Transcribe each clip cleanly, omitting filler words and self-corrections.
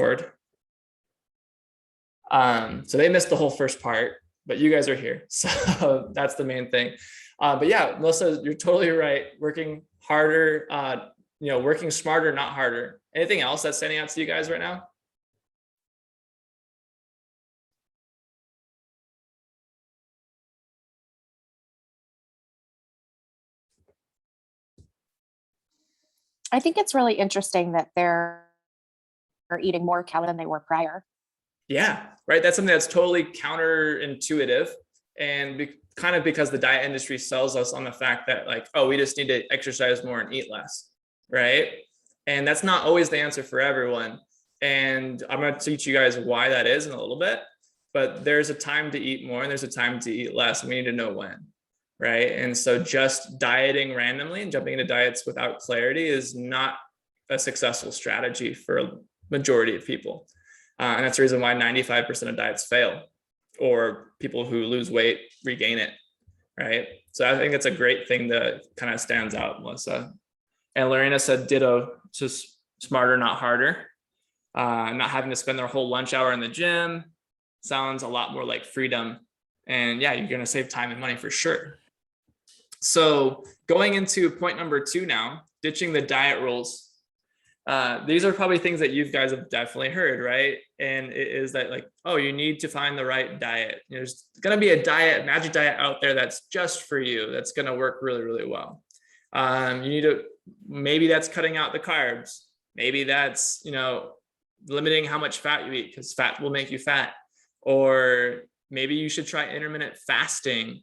record. So they missed the whole first part, but you guys are here. So that's the main thing. But yeah, Melissa, you're totally right. Working harder, working smarter, not harder. Anything else that's standing out to you guys right now? I think it's really interesting that they're eating more calories than they were prior. Yeah, right. That's something that's totally counterintuitive, and kind of because the diet industry sells us on the fact that like, oh, we just need to exercise more and eat less, right? And that's not always the answer for everyone. And I'm going to teach you guys why that is in a little bit. But there's a time to eat more and there's a time to eat less. And we need to know when, right? And so just dieting randomly and jumping into diets without clarity is not a successful strategy for a majority of people. And that's the reason why 95% of diets fail, or people who lose weight regain it, right? So I think it's a great thing that kind of stands out, Melissa. And Lorena said ditto, just smarter, not harder. Not having to spend their whole lunch hour in the gym sounds a lot more like freedom. And yeah, you're going to save time and money for sure. So going into point number 2 now, ditching the diet rules. These are probably things that you guys have definitely heard, right? And it is that like, oh, you need to find the right diet. There's going to be a magic diet out there that's just for you. That's going to work really, really well. You need to, maybe that's cutting out the carbs. Maybe that's, limiting how much fat you eat, because fat will make you fat. Or maybe you should try intermittent fasting,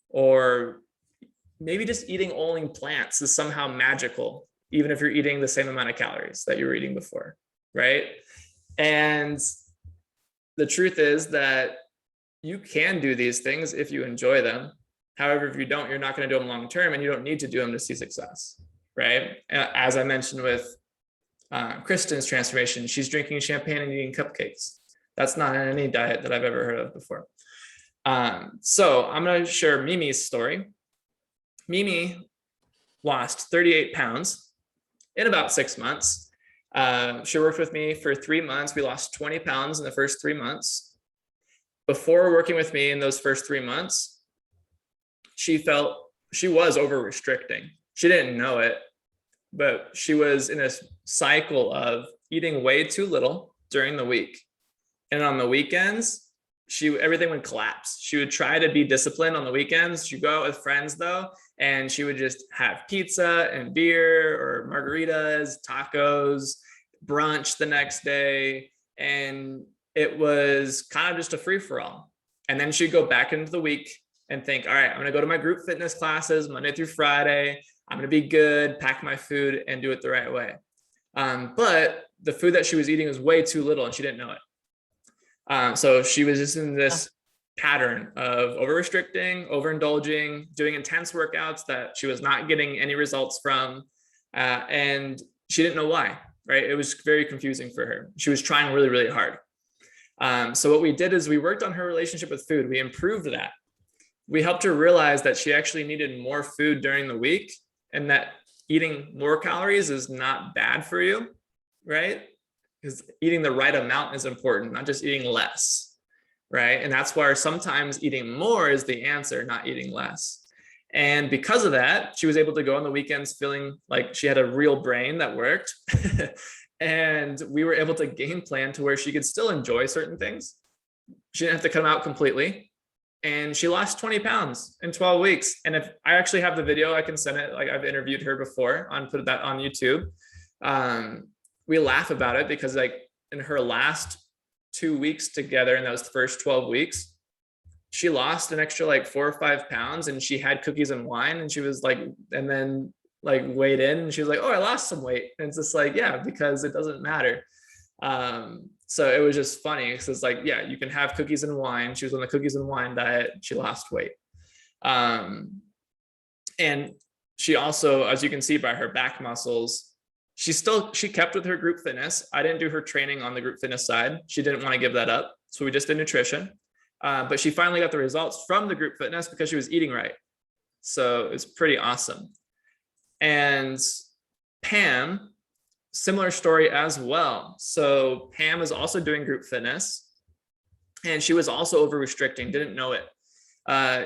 or maybe just eating only plants is somehow magical, even if you're eating the same amount of calories that you were eating before, right? And the truth is that you can do these things if you enjoy them. However, if you don't, you're not going to do them long term, and you don't need to do them to see success, right? As I mentioned with Kristen's transformation, she's drinking champagne and eating cupcakes. That's not in any diet that I've ever heard of before. So I'm going to share Mimi's story. Mimi lost 38 pounds in about 6 months. She worked with me for 3 months. We lost 20 pounds in the first 3 months. Before working with me in those first 3 months, she felt she was over restricting. She didn't know it, but she was in a cycle of eating way too little during the week. And on the weekends, everything would collapse. She would try to be disciplined on the weekends. She'd go out with friends though, and she would just have pizza and beer or margaritas, tacos, brunch the next day. And it was kind of just a free-for-all. And then she'd go back into the week and think, all right, I'm going to go to my group fitness classes Monday through Friday. I'm going to be good, pack my food, and do it the right way. But the food that she was eating was way too little, and she didn't know it. So she was just in this pattern of over-restricting, overindulging, doing intense workouts that she was not getting any results from. And she didn't know why, right? It was very confusing for her. She was trying really, really hard. So what we did is we worked on her relationship with food. We improved that. We helped her realize that she actually needed more food during the week, and that eating more calories is not bad for you, right? Because eating the right amount is important, not just eating less, right? And that's why sometimes eating more is the answer, not eating less. And because of that, she was able to go on the weekends feeling like she had a real brain that worked. And we were able to game plan to where she could still enjoy certain things. She didn't have to cut them out completely. And she lost 20 pounds in 12 weeks. And if I actually have the video, I can send it. Like, I've interviewed her before, put that on YouTube. We laugh about it because like in her last 2 weeks together, in those first 12 weeks, she lost an extra like 4 or 5 pounds, and she had cookies and wine, and she was like, and then like weighed in, and she was like, oh, I lost some weight. And it's just like, yeah, because it doesn't matter. So it was just funny because it's like, yeah, you can have cookies and wine. She was on the cookies and wine diet. She lost weight. And she also, as you can see by her back muscles, she kept with her group fitness. I didn't do her training on the group fitness side. She didn't want to give that up. So we just did nutrition. But she finally got the results from the group fitness because she was eating right. So it's pretty awesome. And Pam similar story as well. So Pam is also doing group fitness, and she was also over restricting, didn't know it.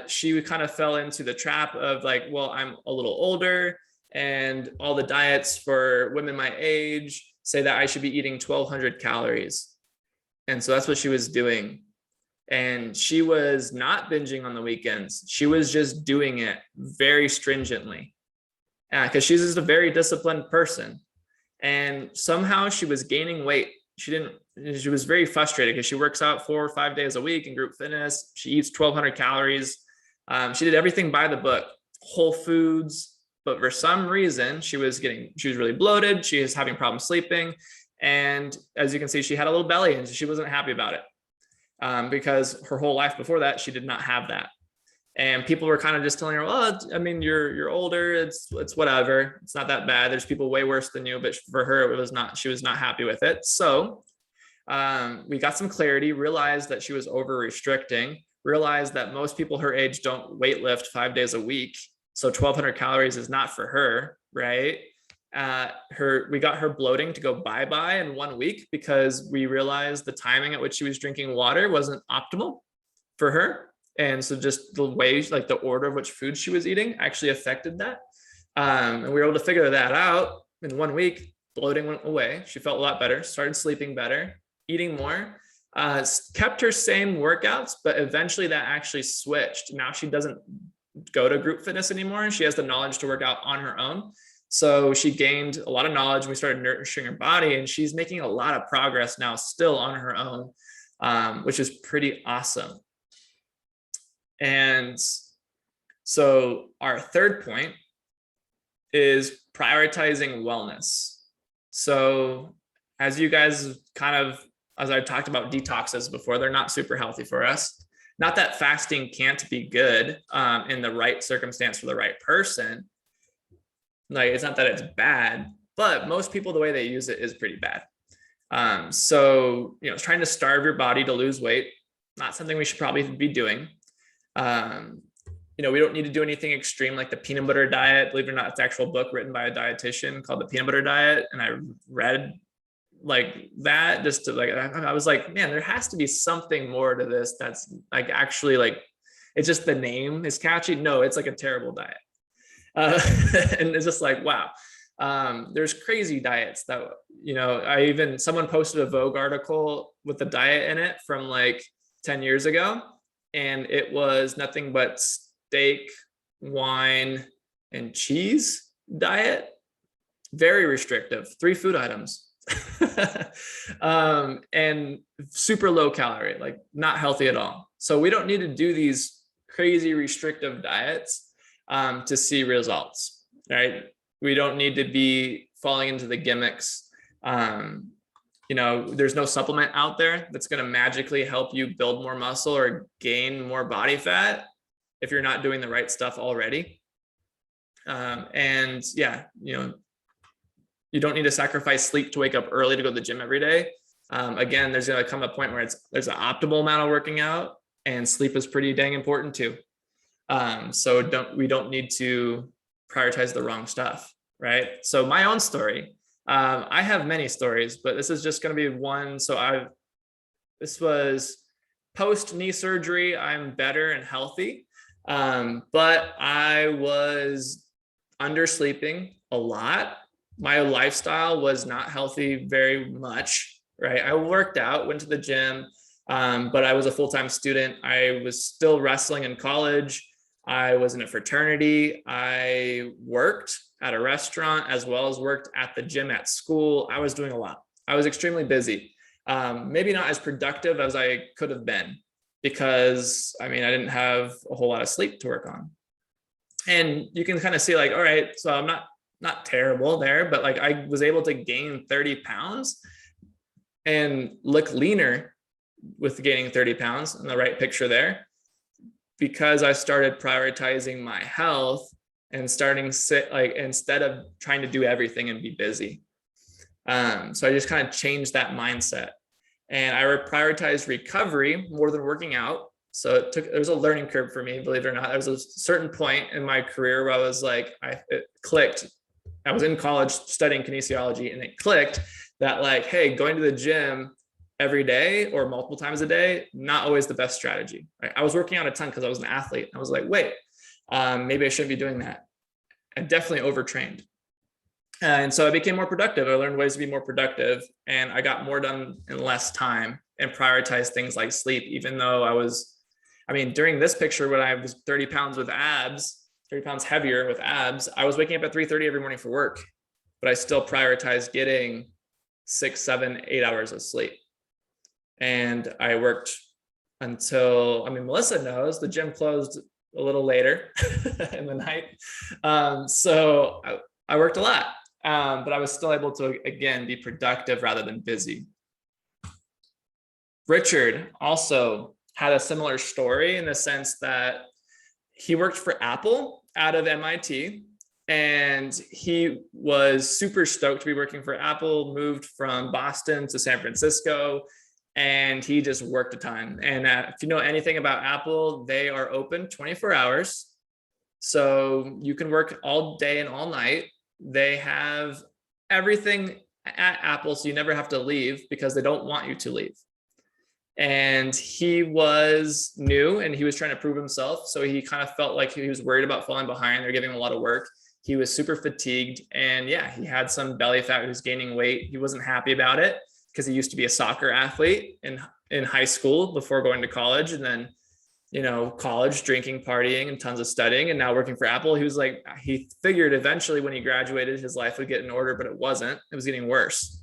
She kind of fell into the trap of like, well, I'm a little older, and all the diets for women my age say that I should be eating 1,200 calories. And so that's what she was doing. And she was not binging on the weekends. She was just doing it very stringently, because she's just a very disciplined person. And somehow she was gaining weight. She was very frustrated because she works out 4 or 5 days a week in group fitness. She eats 1,200 calories. She did everything by the book, whole foods, but for some reason she was really bloated. She was having problems sleeping. And as you can see, she had a little belly, and she wasn't happy about it, because her whole life before that, she did not have that. And people were kind of just telling her, well, I mean, you're older. It's whatever. It's not that bad. There's people way worse than you. But for her, it was not, she was not happy with it. So we got some clarity, realized that she was over restricting, realized that most people her age don't weight lift 5 days a week. So 1,200 calories is not for her, right? We got her bloating to go bye-bye in 1 week, because we realized the timing at which she was drinking water wasn't optimal for her. And so just the way, like the order of which food she was eating actually affected that. And we were able to figure that out in 1 week. Bloating went away. She felt a lot better, started sleeping better, eating more, kept her same workouts, but eventually that actually switched. Now she doesn't go to group fitness anymore, and she has the knowledge to work out on her own. So she gained a lot of knowledge, and we started nurturing her body, and she's making a lot of progress now still on her own, which is pretty awesome. And so our third point is prioritizing wellness. So as you guys as I talked about detoxes before, they're not super healthy for us. Not that fasting can't be good in the right circumstance for the right person. Like, it's not that it's bad, but most people, the way they use it is pretty bad. So, trying to starve your body to lose weight, not something we should probably be doing. We don't need to do anything extreme like the peanut butter diet. Believe it or not, it's an actual book written by a dietitian called The Peanut Butter Diet. And I read like that just to I was like, man, there has to be something more to this. That's like, actually, like, it's just the name is catchy. No, it's like a terrible diet. And it's just like, wow. There's crazy diets that, someone posted a Vogue article with the diet in it from like 10 years ago. And it was nothing but steak, wine, and cheese diet. Very restrictive, 3 food items. And super low calorie, like not healthy at all. So we don't need to do these crazy restrictive diets to see results, right? We don't need to be falling into the gimmicks. There's no supplement out there that's going to magically help you build more muscle or gain more body fat if you're not doing the right stuff already. You don't need to sacrifice sleep to wake up early to go to the gym every day. Again, there's going to come a point where there's an optimal amount of working out, and sleep is pretty dang important too. So we don't need to prioritize the wrong stuff, right? So my own story, I have many stories, but this is just going to be one. So this was post knee surgery. I'm better and healthy, but I was undersleeping a lot. My lifestyle was not healthy very much, right? I worked out, went to the gym, but I was a full-time student. I was still wrestling in college. I was in a fraternity. I worked at a restaurant as well as worked at the gym at school. I was doing a lot. I was extremely busy. Maybe not as productive as I could have been, because I didn't have a whole lot of sleep to work on. And you can kind of see like, all right, so I'm not terrible there, but like I was able to gain 30 pounds and look leaner with gaining 30 pounds in the right picture there, because I started prioritizing my health and instead of trying to do everything and be busy. So I just kind of changed that mindset, and I prioritized recovery more than working out. So there was a learning curve for me, believe it or not. There was a certain point in my career where I was like, it clicked I was in college studying kinesiology, and it clicked that like, hey, going to the gym every day or multiple times a day, not always the best strategy. Right? I was working out a ton because I was an athlete. I was like, wait, maybe I shouldn't be doing that. I definitely overtrained. And so I became more productive. I learned ways to be more productive, and I got more done in less time and prioritized things like sleep, even though during this picture, when I was 30 pounds with abs, 30 pounds heavier with abs, I was waking up at 3:30 every morning for work, but I still prioritized getting 6, 7, 8 hours of sleep. And I worked until, Melissa knows the gym closed a little later in the night. So I worked a lot, but I was still able to, again, be productive rather than busy. Richard also had a similar story in the sense that he worked for Apple out of MIT, and he was super stoked to be working for Apple, moved from Boston to San Francisco, and he just worked a ton. And if you know anything about Apple, they are open 24 hours. So you can work all day and all night. They have everything at Apple, so you never have to leave because they don't want you to leave. And he was new and he was trying to prove himself. So he kind of felt like he was worried about falling behind. They're giving him a lot of work. He was super fatigued. And yeah, he had some belly fat. He was gaining weight. He wasn't happy about it because he used to be a soccer athlete in high school before going to college. And then, college, drinking, partying, and tons of studying, and now working for Apple. He was like, he figured eventually when he graduated, his life would get in order, but it wasn't. It was getting worse.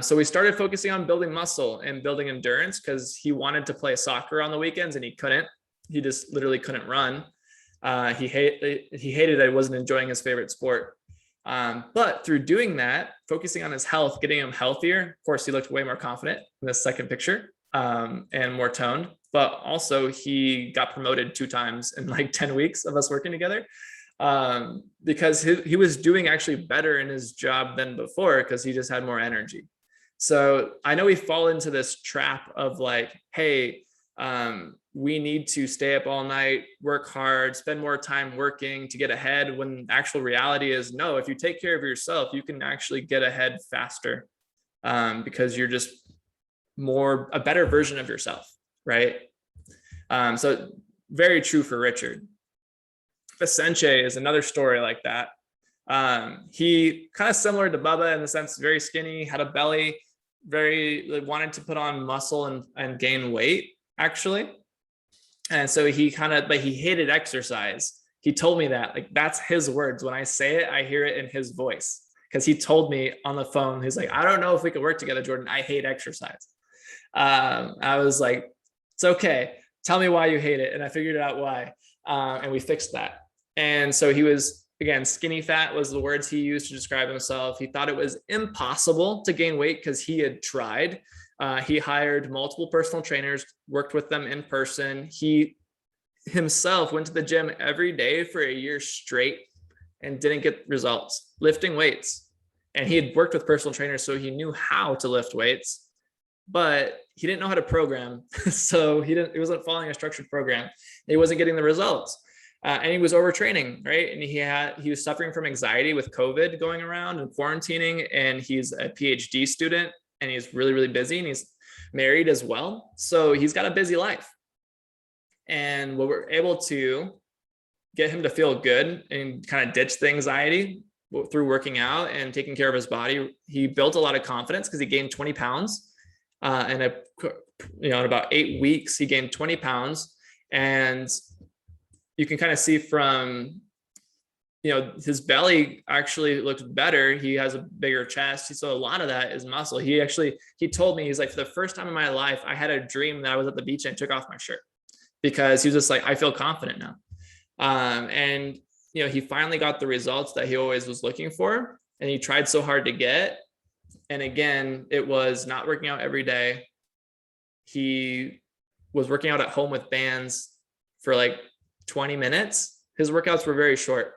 So we started focusing on building muscle and building endurance because he wanted to play soccer on the weekends and he couldn't. He just literally couldn't run. He hated that he wasn't enjoying his favorite sport. But through doing that, focusing on his health, getting him healthier, of course, he looked way more confident in this second picture, and more toned. But also he got promoted 2 times in like 10 weeks of us working together. Because he was doing actually better in his job than before because he just had more energy. So I know we fall into this trap of like, hey, we need to stay up all night, work hard, spend more time working to get ahead, when the actual reality is no, if you take care of yourself, you can actually get ahead faster, because you're just a better version of yourself, right? So very true for Richard. Vicente is another story like that. He kind of similar to Bubba in the sense, very skinny, had a belly, wanted to put on muscle and gain weight actually. And so but he hated exercise. He told me that, like, that's his words. When I say it, I hear it in his voice. Because he told me on the phone, he's like, I don't know if we could work together, Jordan. I hate exercise. I was like, it's okay. Tell me why you hate it. And I figured out why. And we fixed that. And so he was, again, skinny fat was the words he used to describe himself. He thought it was impossible to gain weight because he had tried. He hired multiple personal trainers, worked with them in person. He himself went to the gym every day for a year straight and didn't get results lifting weights. And he had worked with personal trainers, so he knew how to lift weights, but he didn't know how to program. So he wasn't following a structured program. He wasn't getting the results. And he was overtraining, right? And he was suffering from anxiety with COVID going around and quarantining. And he's a PhD student and he's really, really busy, and he's married as well. So he's got a busy life. And when we're able to get him to feel good and kind of ditch the anxiety through working out and taking care of his body, he built a lot of confidence because he gained 20 pounds. In about 8 weeks, he gained 20 pounds. And you can kind of see from, his belly actually looks better. He has a bigger chest. So a lot of that is muscle. He told me, he's like, for the first time in my life, I had a dream that I was at the beach and I took off my shirt, because he was just like, I feel confident now. And he finally got the results that he always was looking for, and he tried so hard to get. And again, it was not working out every day. He was working out at home with bands for like 20 minutes. His workouts were very short,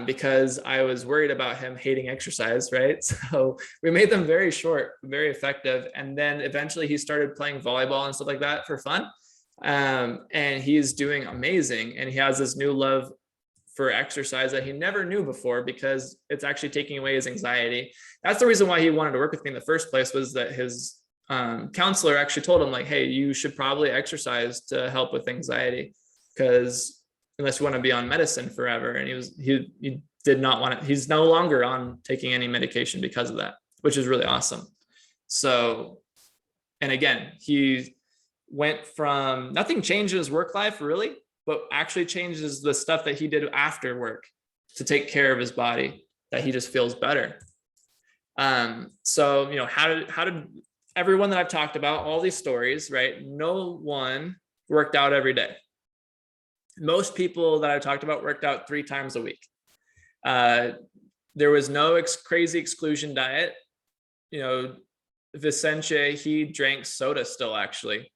because I was worried about him hating exercise, right? So we made them very short, very effective. And then eventually he started playing volleyball and stuff like that for fun. And he's doing amazing. And he has this new love for exercise that he never knew before, because it's actually taking away his anxiety. That's the reason why he wanted to work with me in the first place, was that his counselor actually told him like, hey, you should probably exercise to help with anxiety, because unless you want to be on medicine forever. And he did not want it. He's no longer on taking any medication because of that, which is really awesome. So, and again, he went from nothing changed in his work life really, but actually changes the stuff that he did after work to take care of his body, that he just feels better. So, how did everyone that I've talked about, all these stories, right? No one worked out every day. Most people that I've talked about worked out 3 times a week. There was no crazy exclusion diet. Vicente, he drank soda still, actually.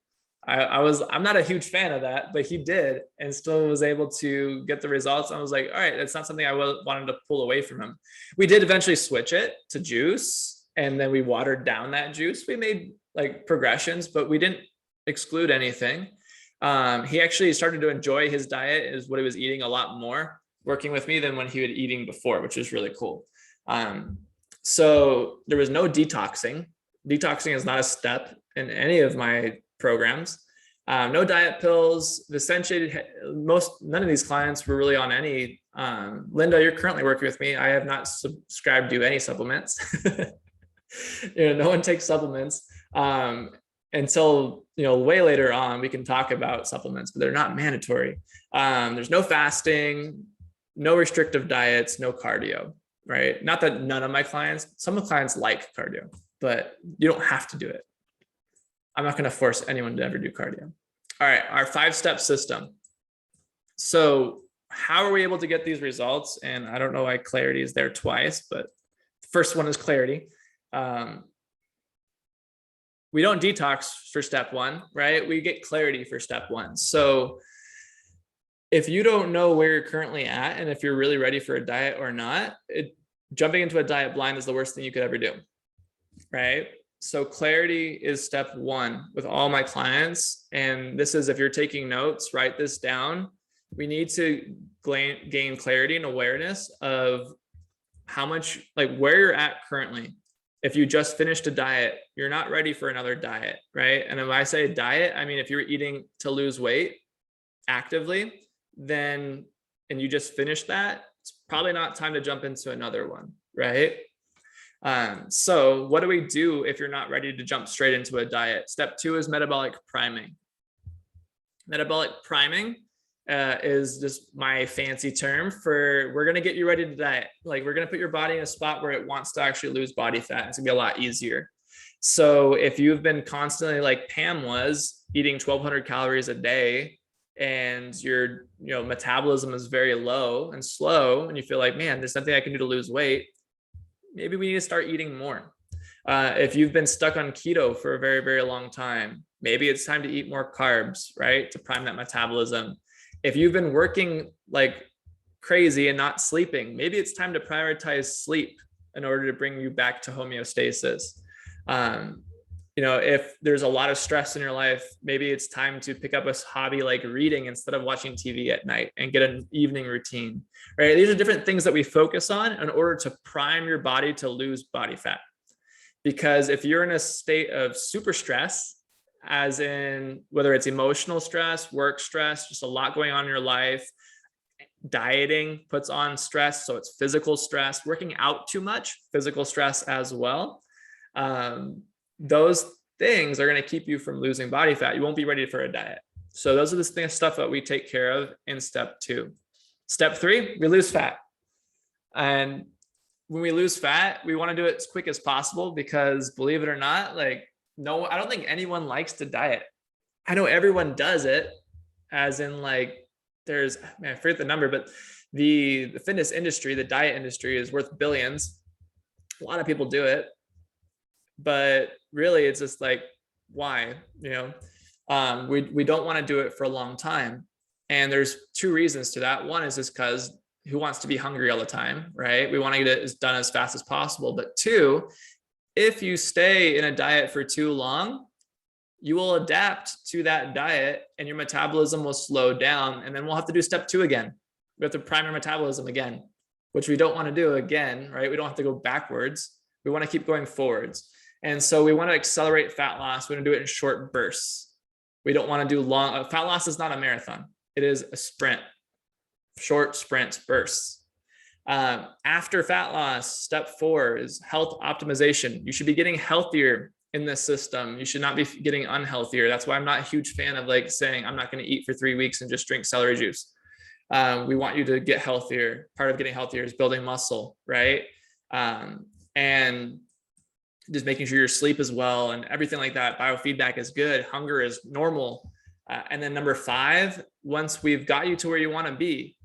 I'm not a huge fan of that, but he did, and still was able to get the results. I was like, all right, that's not something I wanted to pull away from him. We did eventually switch it to juice, and then we watered down that juice. We made like progressions, but we didn't exclude anything. He actually started to enjoy his diet, is what he was eating, a lot more working with me than when he was eating before, which is really cool. So there was no detoxing. Detoxing is not a step in any of my programs. No diet pills. Vicente, none of these clients were really on any. Linda, you're currently working with me. I have not subscribed to any supplements. No one takes supplements until way later on. We can talk about supplements, but they're not mandatory. There's no fasting, no restrictive diets, no cardio. Right? Not that none of my clients. Some of the clients like cardio, but you don't have to do it. I'm not going to force anyone to ever do cardio. All right, our 5-step system. So how are we able to get these results? And I don't know why clarity is there twice, but the first one is clarity. We don't detox for step 1, right? We get clarity for step 1. So if you don't know where you're currently at, and if you're really ready for a diet or not, jumping into a diet blind is the worst thing you could ever do, right? So clarity is step 1 with all my clients. And this is, if you're taking notes, write this down. We need to gain clarity and awareness of how much, like where you're at currently. If you just finished a diet, you're not ready for another diet, right? And when I say diet, I mean, if you're eating to lose weight actively, then, and you just finished that, it's probably not time to jump into another one, right? So what do we do if you're not ready to jump straight into a diet? Step 2 is metabolic priming. Metabolic priming is just my fancy term for, we're going to get you ready to diet. Like, we're going to put your body in a spot where it wants to actually lose body fat. It's gonna be a lot easier. So if you've been constantly, like Pam was, eating 1,200 calories a day, and your metabolism is very low and slow, and you feel like, man, there's something I can do to lose weight, maybe we need to start eating more. If you've been stuck on keto for a very, very long time, maybe it's time to eat more carbs, right? To prime that metabolism. If you've been working like crazy and not sleeping, maybe it's time to prioritize sleep in order to bring you back to homeostasis. If there's a lot of stress in your life, maybe it's time to pick up a hobby like reading instead of watching TV at night, and get an evening routine, right? These are different things that we focus on in order to prime your body to lose body fat. Because if you're in a state of super stress, as in whether it's emotional stress, work stress, just a lot going on in your life, dieting puts on stress. So it's physical stress, working out too much, physical stress as well. Those things are going to keep you from losing body fat. You won't be ready for a diet. So those are the stuff that we take care of in step 2. Step 3, we lose fat. And when we lose fat, we want to do it as quick as possible, because believe it or not, I don't think anyone likes to diet. I know everyone does it, as in I forget the number, but the fitness industry, the diet industry is worth billions. A lot of people do it. But really, it's just like, why? We don't want to do it for a long time. And there's 2 reasons to that. One is just because who wants to be hungry all the time, right? We want to get it done as fast as possible. But 2, if you stay in a diet for too long, you will adapt to that diet and your metabolism will slow down. And then we'll have to do step 2 again, We have to prime our metabolism again, which we don't want to do again, right? We don't have to go backwards. We want to keep going forwards. And so we want to accelerate fat loss. We want to do it in short bursts. We don't want to do long. Fat loss is not a marathon. It is a sprint, short sprints, bursts. After fat loss, step 4 is health optimization. You should be getting healthier in this system. You should not be getting unhealthier. That's why I'm not a huge fan of like saying I'm not going to eat for 3 weeks and just drink celery juice. We want you to get healthier. Part of getting healthier is building muscle, right? And just making sure your sleep is well and everything like that. Biofeedback is good. Hunger is normal. And then number 5, once we've got you to where you want to be,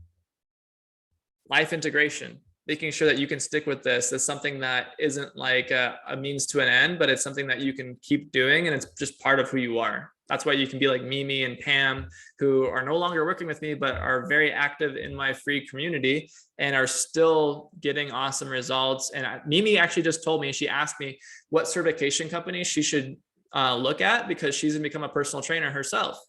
life integration, making sure that you can stick with this is something that isn't like a means to an end, but it's something that you can keep doing. And it's just part of who you are. That's why you can be like Mimi and Pam, who are no longer working with me, but are very active in my free community and are still getting awesome results. And Mimi actually just told me, she asked me what certification company she should look at because she's gonna become a personal trainer herself.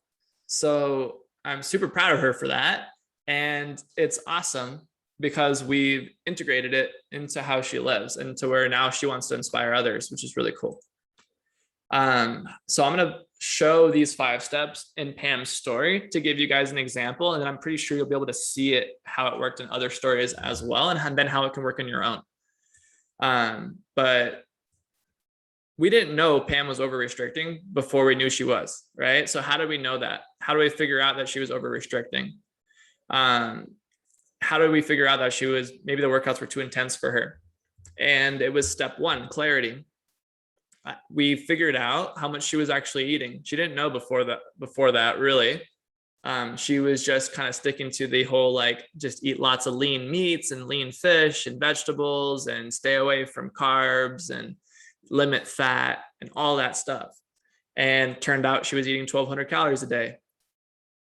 So I'm super proud of her for that. And it's awesome because we've integrated it into how she lives and to where now she wants to inspire others, which is really cool. So I'm going to show these 5 steps in Pam's story to give you guys an example. And then I'm pretty sure you'll be able to see it, how it worked in other stories as well, and then how it can work in your own. But we didn't know Pam was over restricting before we knew she was, right? So how did we know that? How do we figure out that she was over restricting? How did we figure out that she was, maybe the workouts were too intense for her? And it was step 1, clarity. We figured out how much she was actually eating. She didn't know before that really. She was just kind of sticking to the whole, like, just eat lots of lean meats and lean fish and vegetables and stay away from carbs and limit fat and all that stuff. And turned out she was eating 1,200 calories a day.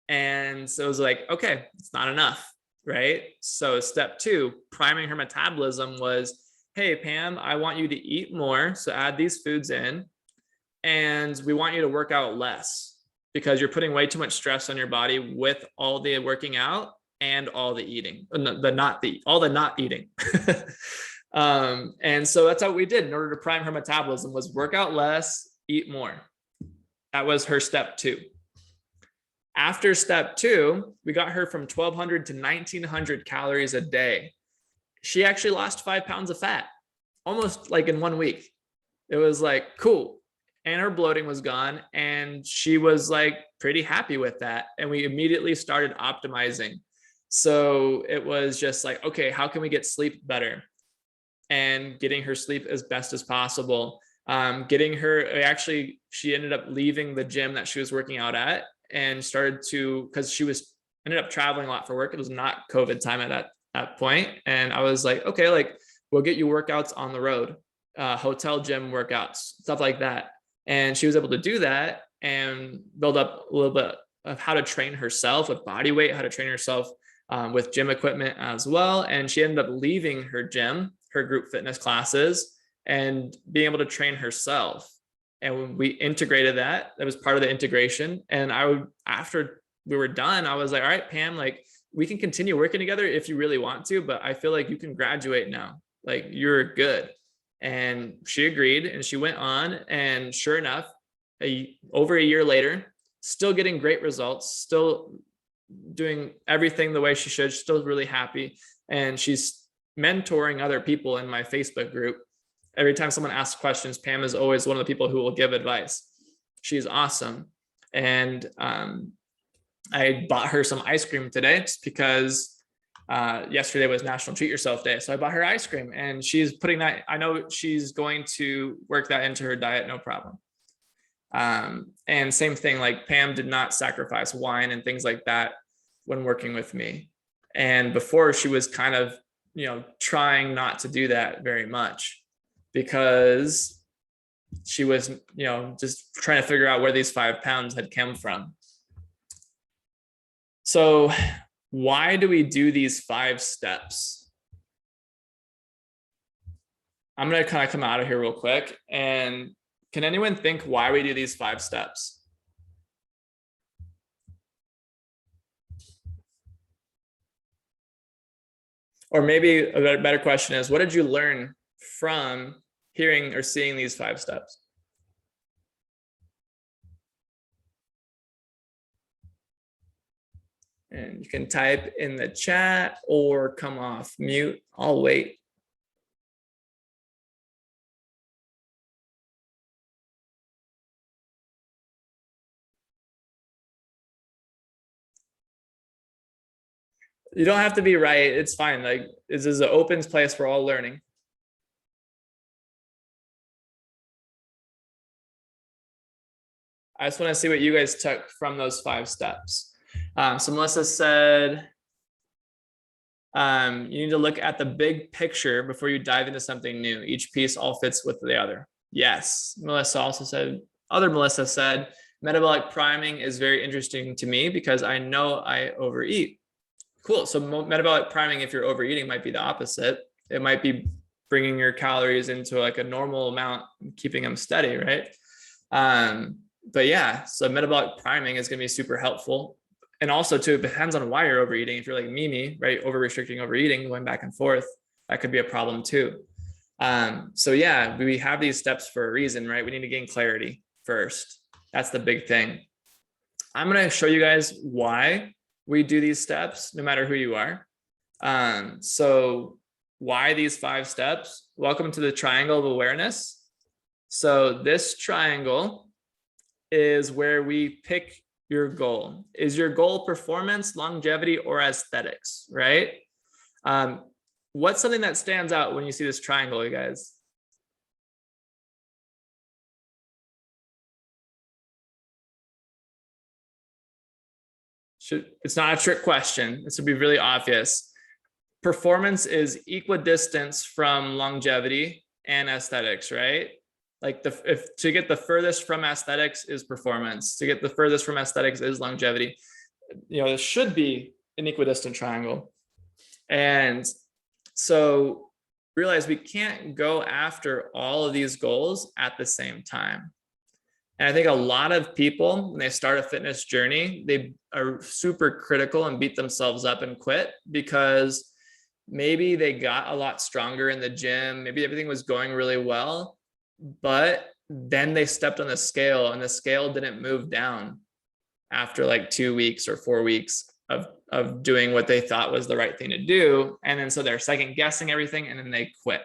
And so it was like, okay, it's not enough, right? So step 2, priming her metabolism was, hey, Pam, I want you to eat more. So add these foods in. And we want you to work out less because you're putting way too much stress on your body with all the working out and all the eating, all the not eating. And so that's how we did in order to prime her metabolism was work out less, eat more. That was her step 2. After step 2, we got her from 1,200 to 1,900 calories a day. She actually lost 5 pounds of fat, almost like in 1 week. It was like, cool. And her bloating was gone. And she was like pretty happy with that. And we immediately started optimizing. So it was just like, okay, how can we get sleep better? And getting her sleep as best as possible. Getting her, actually, she ended up leaving the gym that she was working out at and started to, because she ended up traveling a lot for work. It was not COVID time at that point. And I was like, okay, like we'll get you workouts on the road, hotel gym workouts, stuff like that. And she was able to do that and build up a little bit of how to train herself with body weight, how to train herself with gym equipment as well. And she ended up leaving her gym, her group fitness classes, and being able to train herself. And when we integrated that was part of the integration. And after we were done, I was like, all right, Pam, like we can continue working together if you really want to, but I feel like you can graduate now. Like you're good. And she agreed and she went on, and sure enough, over a year later, still getting great results, still doing everything the way she should, still really happy. And she's mentoring other people in my Facebook group. Every time someone asks questions, Pam is always one of the people who will give advice. She's awesome. And I bought her some ice cream today just because yesterday was National Treat Yourself Day. So I bought her ice cream, and she's putting that, I know she's going to work that into her diet, no problem. And same thing, like Pam did not sacrifice wine and things like that when working with me. And before, she was kind of, trying not to do that very much because she was, just trying to figure out where these 5 pounds had come from. So why do we do these 5 steps? I'm going to kind of come out of here real quick. And can anyone think why we do these 5 steps? Or maybe a better question is, what did you learn from hearing or seeing these 5 steps? And you can type in the chat or come off mute. I'll wait. You don't have to be right. It's fine. Like, this is an open place for all learning. I just want to see what you guys took from those 5 steps. So Melissa said, you need to look at the big picture before you dive into something new. Each piece all fits with the other. Yes. Melissa also said, Melissa said, metabolic priming is very interesting to me because I know I overeat. Cool. So metabolic priming, if you're overeating, might be the opposite. It might be bringing your calories into like a normal amount, keeping them steady, right? But yeah, so metabolic priming is going to be super helpful. And also too, it depends on why you're overeating. If you're like Mimi, right, over restricting, overeating, going back and forth, that could be a problem too. So yeah, we have these steps for a reason, right? We need to gain clarity first. That's the big thing. I'm going to show you guys why we do these steps, no matter who you are. So why these 5 steps? Welcome to the triangle of awareness. So this triangle is where we pick your goal. Is your goal performance, longevity, or aesthetics, right? What's something that stands out when you see this triangle, you guys? It's not a trick question. This would be really obvious. Performance is equidistance from longevity and aesthetics, right? Like to get the furthest from aesthetics is performance. To get the furthest from aesthetics is longevity. This should be an equidistant triangle. And so realize we can't go after all of these goals at the same time. And I think a lot of people, when they start a fitness journey, they are super critical and beat themselves up and quit because maybe they got a lot stronger in the gym. Maybe everything was going really well, but then they stepped on the scale and the scale didn't move down after like 2 weeks or 4 weeks of doing what they thought was the right thing to do. And then so they're second guessing everything and then they quit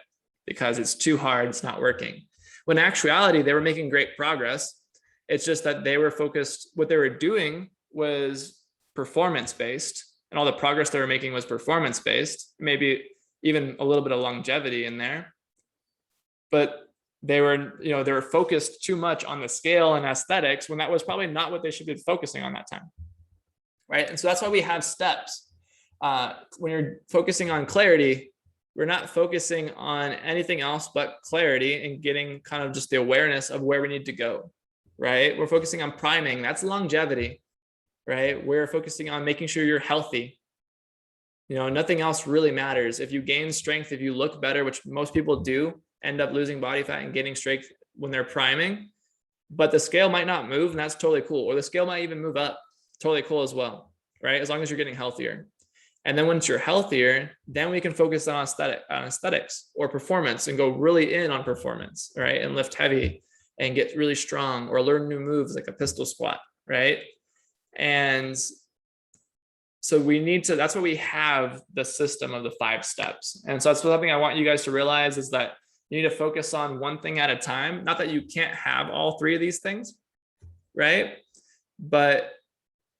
because it's too hard, it's not working. When in actuality, they were making great progress. It's just that they were focused, what they were doing was performance-based, and all the progress they were making was performance-based, maybe even a little bit of longevity in there. But they were focused too much on the scale and aesthetics when that was probably not what they should be focusing on that time. Right. And so that's why we have steps. When you're focusing on clarity, we're not focusing on anything else but clarity and getting kind of just the awareness of where we need to go. Right. We're focusing on priming. That's longevity. Right. We're focusing on making sure you're healthy. Nothing else really matters. If you gain strength, if you look better, which most people do, end up losing body fat and gaining strength when they're priming, but the scale might not move, and that's totally cool. Or the scale might even move up. Totally cool as well, right? As long as you're getting healthier. And then once you're healthier, then we can focus on aesthetics or performance and go really in on performance, right? And lift heavy and get really strong or learn new moves like a pistol squat, right? And so that's why we have the system of the 5 steps. And so that's something I want you guys to realize is that you need to focus on one thing at a time. Not that you can't have all 3 of these things, right? But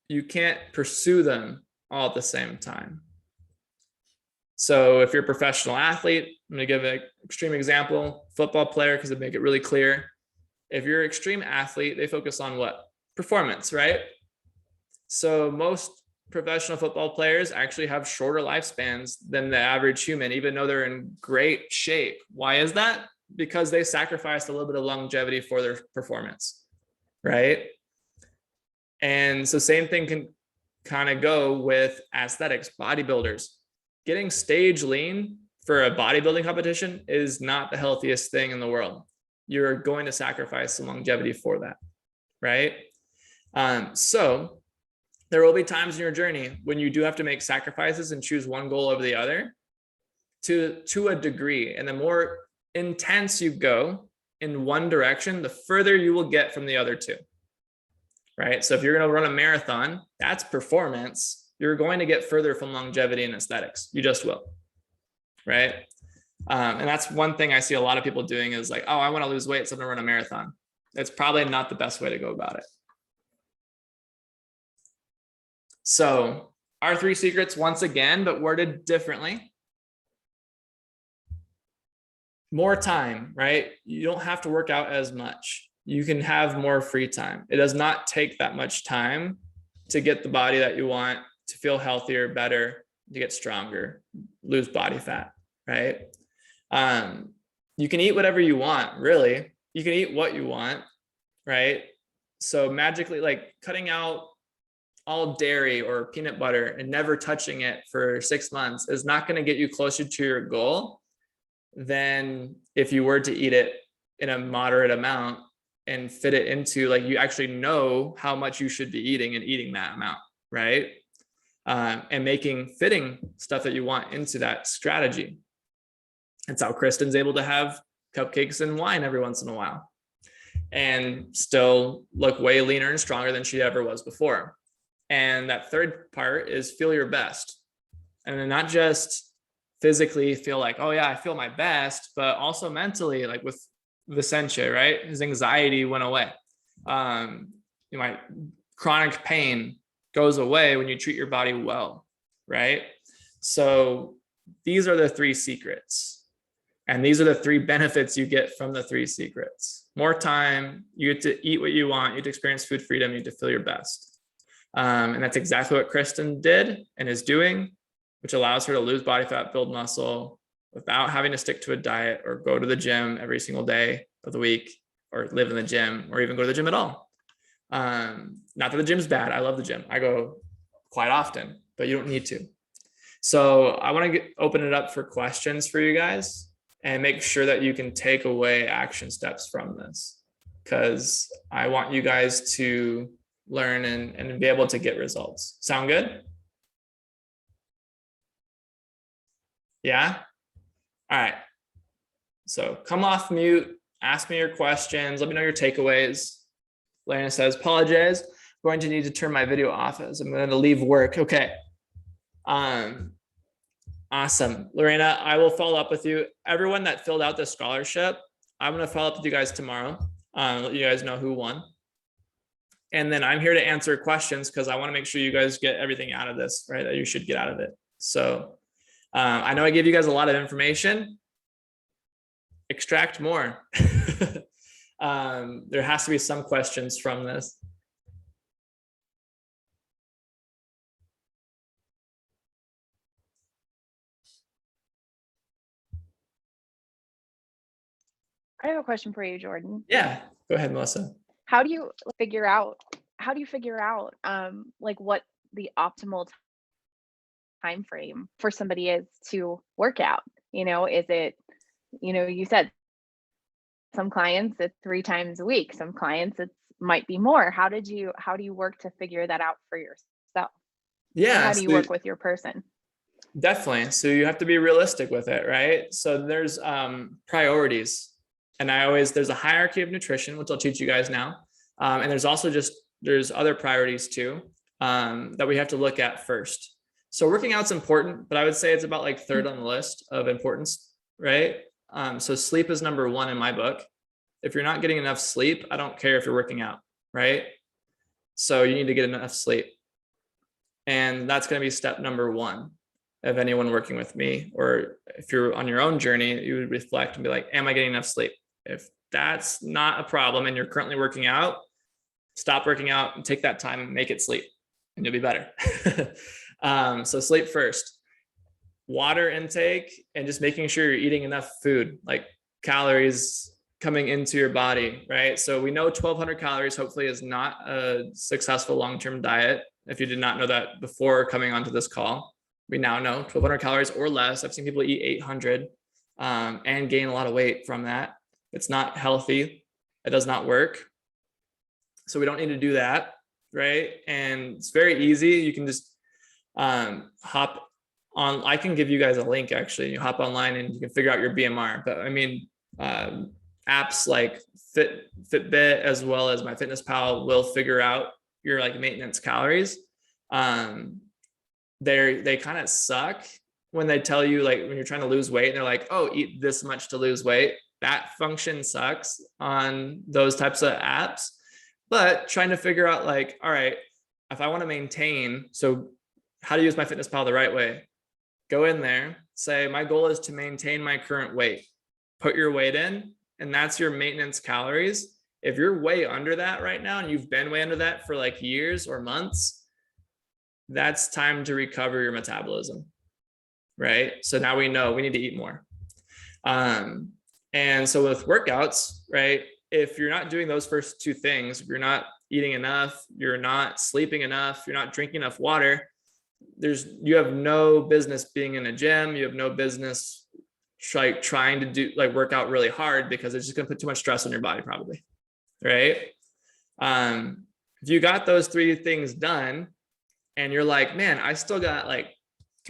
you can't pursue them all at the same time. So if you're a professional athlete, I'm going to give an extreme example, football player, because it make it really clear. If you're an extreme athlete, they focus on what? Performance, right? So most professional football players actually have shorter lifespans than the average human, even though they're in great shape. Why is that? Because they sacrificed a little bit of longevity for their performance, right? And so same thing can kind of go with aesthetics, bodybuilders. Getting stage lean for a bodybuilding competition is not the healthiest thing in the world. You're going to sacrifice some longevity for that, right? So there will be times in your journey when you do have to make sacrifices and choose one goal over the other. to a degree. And the more intense you go in one direction, the further you will get from the other two. Right? So if you're going to run a marathon, that's performance. You're going to get further from longevity and aesthetics. You just will. Right? And that's one thing I see a lot of people doing is like, oh, I want to lose weight, so I'm going to run a marathon. That's probably not the best way to go about it. So our 3 secrets, once again, but worded differently. More time, right? You don't have to work out as much. You can have more free time. It does not take that much time to get the body that you want, to feel healthier, better, to get stronger, lose body fat, right? You can eat whatever you want, really. You can eat what you want, right? So magically, like cutting out all dairy or peanut butter and never touching it for 6 months is not going to get you closer to your goal than if you were to eat it in a moderate amount and fit it into, like, you actually know how much you should be eating and eating that amount, right? And making fitting stuff that you want into that strategy. That's how Kristen's able to have cupcakes and wine every once in a while and still look way leaner and stronger than she ever was before. And that third part is feel your best. And then not just physically feel like, oh yeah, I feel my best, but also mentally, like with Vicente, right? His anxiety went away. My chronic pain goes away when you treat your body well, right? So these are the 3 secrets. And these are the 3 benefits you get from the 3 secrets. More time, you get to eat what you want, you get to experience food freedom, you get to feel your best. And that's exactly what Kristen did and is doing, which allows her to lose body fat, build muscle without having to stick to a diet or go to the gym every single day of the week or live in the gym or even go to the gym at all. Not that the gym's bad. I love the gym. I go quite often, but you don't need to. So I want to open it up for questions for you guys and make sure that you can take away action steps from this, because I want you guys to learn and be able to get results. Sound good? Yeah? All right. So come off mute, ask me your questions, let me know your takeaways. Lena says, apologize, I'm going to need to turn my video off as I'm going to leave work. Okay. Awesome. Lorena, I will follow up with you. Everyone that filled out the scholarship, I'm going to follow up with you guys tomorrow. Let you guys know who won. And then I'm here to answer questions because I want to make sure you guys get everything out of this, right? That you should get out of it. So I know I gave you guys a lot of information. Extract more. There has to be some questions from this. I have a question for you, Jordan. Yeah, go ahead, Melissa. How do you figure out like what the optimal time frame for somebody is to work out? Is it, you said some clients it's 3 times a week, some clients it might be more. How do you work to figure that out for yourself? Yeah. How do you work with your person? Definitely. So you have to be realistic with it, right? So there's priorities. And there's a hierarchy of nutrition, which I'll teach you guys now. And there's also there's other priorities too, that we have to look at first. So working out's important, but I would say it's about like 3rd on the list of importance, right? So sleep is number 1 in my book. If you're not getting enough sleep, I don't care if you're working out, right? So you need to get enough sleep. And that's going to be step number 1 of anyone working with me. Or if you're on your own journey, you would reflect and be like, am I getting enough sleep? If that's not a problem and you're currently working out, stop working out and take that time and make it sleep and you'll be better. So sleep first. Water intake and just making sure you're eating enough food, like calories coming into your body, right? So we know 1,200 calories hopefully is not a successful long-term diet. If you did not know that before coming onto this call, we now know 1,200 calories or less. I've seen people eat 800 and gain a lot of weight from that. It's not healthy. It does not work. So we don't need to do that, right? And it's very easy. You can just hop I can give you guys a link actually. You hop online and you can figure out your BMR. But I mean, apps like Fitbit as well as MyFitnessPal will figure out your like maintenance calories. They kind of suck when they tell you, like, when you're trying to lose weight and they're like, oh, eat this much to lose weight. That function sucks on those types of apps. But trying to figure out, like, all right, if I want to maintain, so how to use MyFitnessPal the right way? Go in there, say, my goal is to maintain my current weight. Put your weight in, and that's your maintenance calories. If you're way under that right now, and you've been way under that for like years or months, that's time to recover your metabolism, right? So now we know we need to eat more. And so with workouts, right, if you're not doing those first two things, if you're not eating enough, you're not sleeping enough, you're not drinking enough water, you have no business being in a gym. You have no business trying to do like work out really hard, because it's just going to put too much stress on your body probably, right? If you got those three things done and you're like, man, I still got like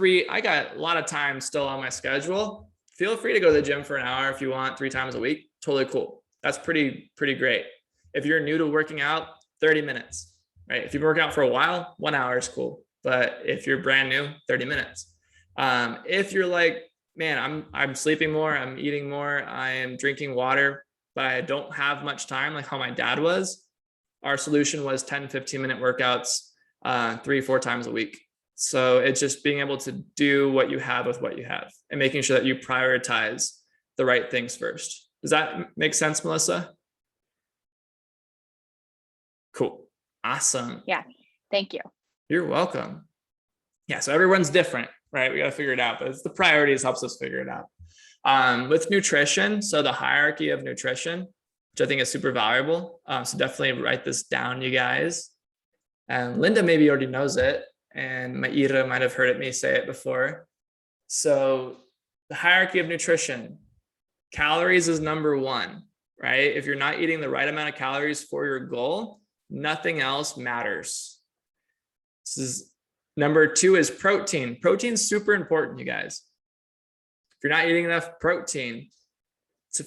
I got a lot of time still on my schedule, feel free to go to the gym for an hour if you want, 3 times a week. Totally cool. That's pretty great. If you're new to working out, 30 minutes, right? If you've been working out for a while, 1 hour is cool. But if you're brand new, 30 minutes. If you're like, man, I'm sleeping more, I'm eating more, I am drinking water, but I don't have much time, like how my dad was, our solution was 10, 15-minute workouts 3-4 times a week. So it's just being able to do what you have with what you have and making sure that you prioritize the right things first. Does that make sense, Melissa? Cool. Awesome. Yeah. Thank you. You're welcome. Yeah. So everyone's different, right? We got to figure it out, but it's the priorities helps us figure it out. With nutrition, so the hierarchy of nutrition, which I think is super valuable. So definitely write this down, you guys. And Linda maybe already knows it, and Maira might have heard me say it before. So the hierarchy of nutrition, calories is number 1, right? If you're not eating the right amount of calories for your goal, nothing else matters. Number 2 is protein. Protein is super important, you guys. If you're not eating enough protein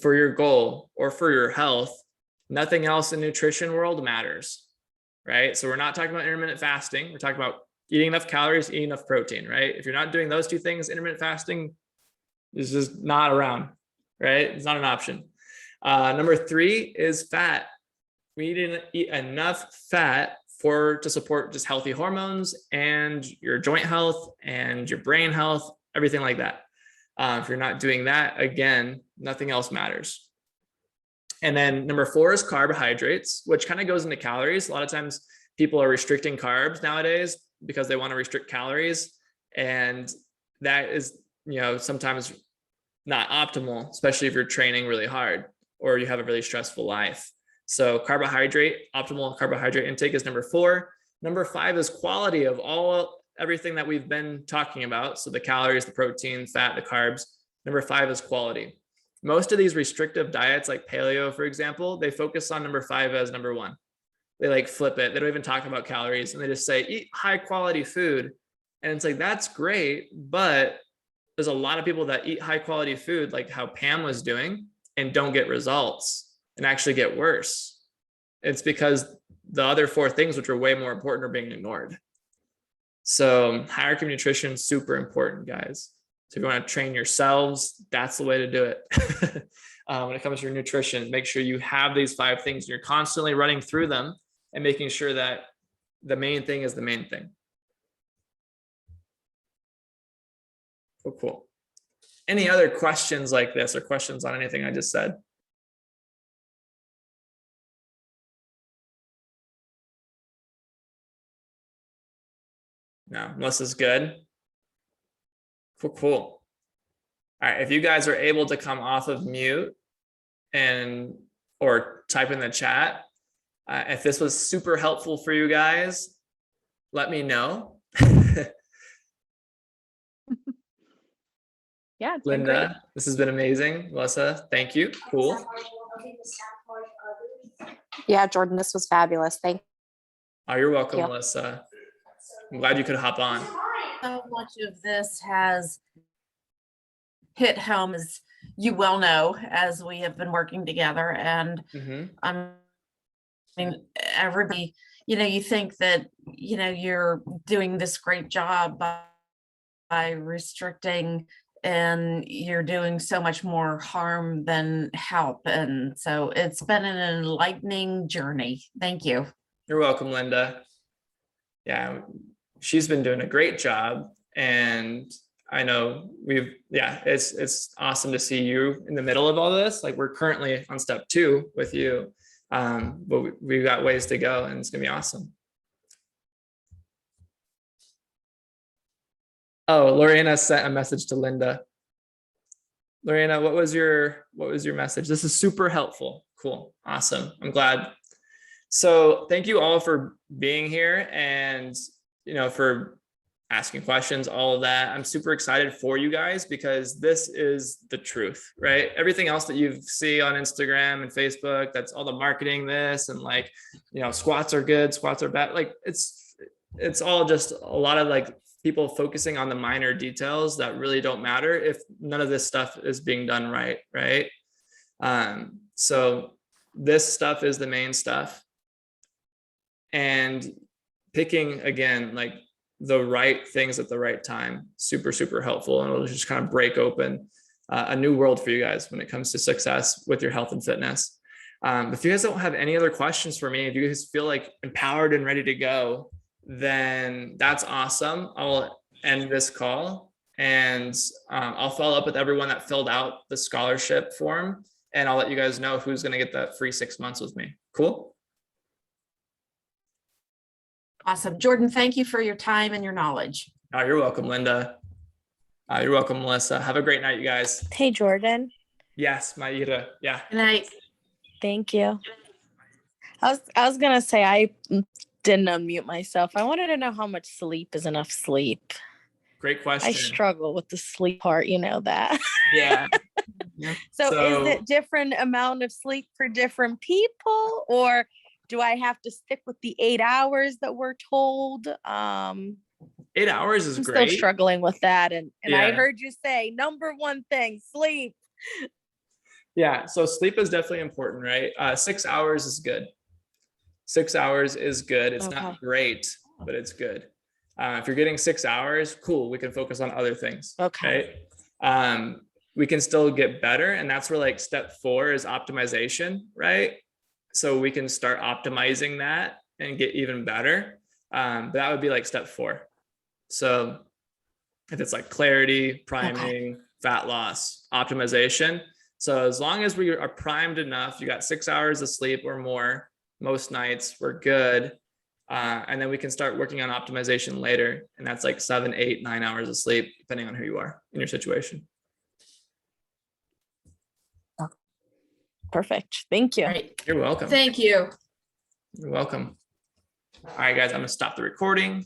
for your goal or for your health, nothing else in nutrition world matters, right? So we're not talking about intermittent fasting. We're talking about eating enough calories, eating enough protein, right? If you're not doing those 2 things, intermittent fasting is just not around, right? It's not an option. Number 3 is fat. We need to eat enough fat to support just healthy hormones and your joint health and your brain health, everything like that. If you're not doing that, again, nothing else matters. And then number 4 is carbohydrates, which kind of goes into calories. A lot of times people are restricting carbs nowadays because they want to restrict calories. And that is, sometimes not optimal, especially if you're training really hard or you have a really stressful life. So optimal carbohydrate intake is number 4. Number 5 is quality of everything that we've been talking about. So the calories, the protein, fat, the carbs. Number 5 is quality. Most of these restrictive diets like paleo, for example, they focus on number 5 as number 1. They like flip it. They don't even talk about calories, and they just say, eat high quality food. And it's like, that's great. But there's a lot of people that eat high quality food, like how Pam was doing, and don't get results and actually get worse. It's because the other 4 things, which are way more important, are being ignored. So hierarchy of nutrition, super important, guys. So if you want to train yourselves, that's the way to do it. When it comes to your nutrition, make sure you have these 5 things. You're constantly running through them and making sure that the main thing is the main thing. Cool. Any other questions like this or questions on anything I just said? No, Melissa's good. Cool. All right, if you guys are able to come off of mute or type in the chat, if this was super helpful for you guys, let me know. Yeah, it's Linda, been great. this has been amazing. Melissa, thank you. Cool. Yeah, Jordan, this was fabulous. Thank Oh, you're welcome, you. Melissa. I'm glad you could hop on. so much of this has hit home, as you well know, as we have been working together. And Mhm. I mean, everybody, you think that, you're doing this great job by restricting, and you're doing so much more harm than help. And so it's been an enlightening journey. Thank you. You're welcome, Linda. Yeah, she's been doing a great job, and I know it's awesome to see you in the middle of all this. Like, we're currently on step 2 with you, but we've got ways to go, and it's gonna be awesome. Oh, Lorena sent a message to Linda. Lorena, what was your message? This is super helpful. Cool. Awesome. I'm glad. So thank you all for being here and, for asking questions, all of that. I'm super excited for you guys because this is the truth, right? Everything else that you see on Instagram and Facebook, that's all the marketing this and like, squats are good, squats are bad. Like it's all just a lot of like people focusing on the minor details that really don't matter if none of this stuff is being done right, right? So this stuff is the main stuff. And picking, again, like the right things at the right time, super, super helpful. And it'll just kind of break open a new world for you guys when it comes to success with your health and fitness. If you guys don't have any other questions for me, if you guys feel like empowered and ready to go, then that's awesome. I'll end this call and I'll follow up with everyone that filled out the scholarship form, and I'll let you guys know who's going to get that free 6 months with me. Cool. Awesome. Jordan, thank you for your time and your knowledge. Oh, you're welcome, Linda. You're welcome, Melissa. Have a great night, you guys. Hey, Jordan. Yes, Maida. Yeah. Good night. Thank you. I was gonna say I didn't unmute myself. I wanted to know how much sleep is enough sleep. Great question. I struggle with the sleep part, you know that. Yeah. So is it different amount of sleep for different people, or do I have to stick with the 8 hours that we're told? 8 hours is I'm great. still struggling with that. And I Yeah. heard you say number one thing, sleep. Yeah. So sleep is definitely important, right? 6 hours is good. 6 hours is good. It's Okay. not great, but it's good. If you're getting 6 hours, cool. We can focus on other things. Okay. Right. We can still get better. And that's where like step 4 is optimization, right? So we can start optimizing that and get even better. But that would be like step 4. So if it's like clarity, priming, fat loss, optimization. So as long as we are primed enough, you got 6 hours of sleep or more, most nights, we're good. And then we can start working on optimization later. And that's like 7, 8, 9 hours of sleep, depending on who you are in your situation. Perfect. Thank you. All right. You're welcome. Thank you. You're welcome. All right, guys, I'm gonna stop the recording.